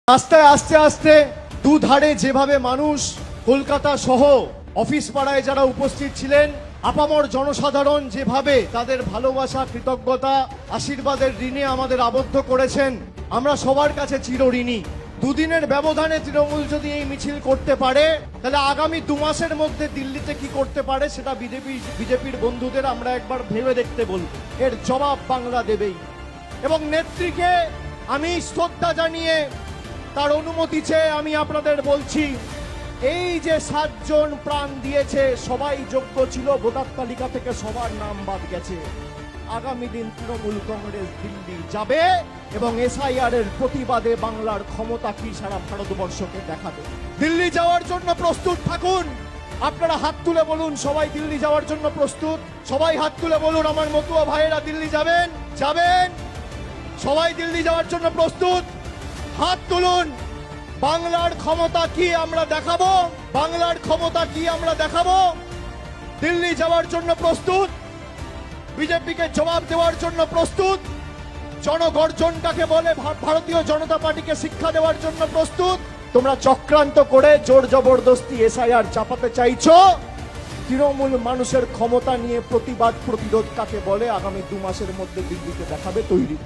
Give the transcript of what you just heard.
রাস্তায় আস্তে আস্তে দুধারে যেভাবে মানুষ কলকাতা সহ অফিস পাড়ায় যারা উপস্থিত ছিলেন, আপামর জনসাধারণ যেভাবে তাদের ভালোবাসা, কৃতজ্ঞতা, আশীর্বাদের ঋণে আমাদের আবদ্ধ করেছেন, আমরা সবার কাছে চিরঋণী। দুদিনের ব্যবধানে তৃণমূল যদি এই মিছিল করতে পারে, তাহলে আগামী 2 মাসের মধ্যে দিল্লিতে কি করতে পারে সেটা বিজেপির বন্ধুদের আমরা একবার ভেবে দেখতে বলব। এর জবাব বাংলা দেবেই। এবং নেত্রীকে আমি শ্রদ্ধা জানিয়ে তার অনুমতি চেয়ে আমি আপনাদের বলছি, এই যে 7 জন প্রাণ দিয়েছে সবাই যোগ্য ছিল, ভোটার তালিকা থেকে সবার নাম বাদ গেছে। আগামী দিন তৃণমূল কংগ্রেস দিল্লি যাবে এবং এসআইআর এর প্রতিবাদে বাংলার ক্ষমতা কি সারা ভারতবর্ষকে দেখাবে। দিল্লি যাওয়ার জন্য প্রস্তুত থাকুন। আপনারা হাত তুলে বলুন সবাই দিল্লি যাওয়ার জন্য প্রস্তুত। সবাই হাত তুলে বলুন আমার মতুয়া ভাইয়েরা দিল্লি যাবেন। সবাই দিল্লি যাওয়ার জন্য প্রস্তুত, হাত তুলুন। বাংলার ক্ষমতা কি আমরা দেখাবো, বাংলার ক্ষমতা কি আমরা দেখাবো। দিল্লি যাওয়ার জন্য প্রস্তুত, বিজেপিকে জবাব দেওয়ার জন্য প্রস্তুত, জনগর্জনটাকে বলে ভারতীয় জনতা পার্টিকে শিক্ষা দেওয়ার জন্য প্রস্তুত। তোমরা চক্রান্ত করে জোর জবরদস্তি এসআইআর চাপাতে চাইছো। তৃণমূল মানুষের ক্ষমতা নিয়ে প্রতিবাদ, প্রতিরোধ কাকে বলে আগামী 2 মাসের মধ্যে দিল্লিতে দেখাবে। তৈরি।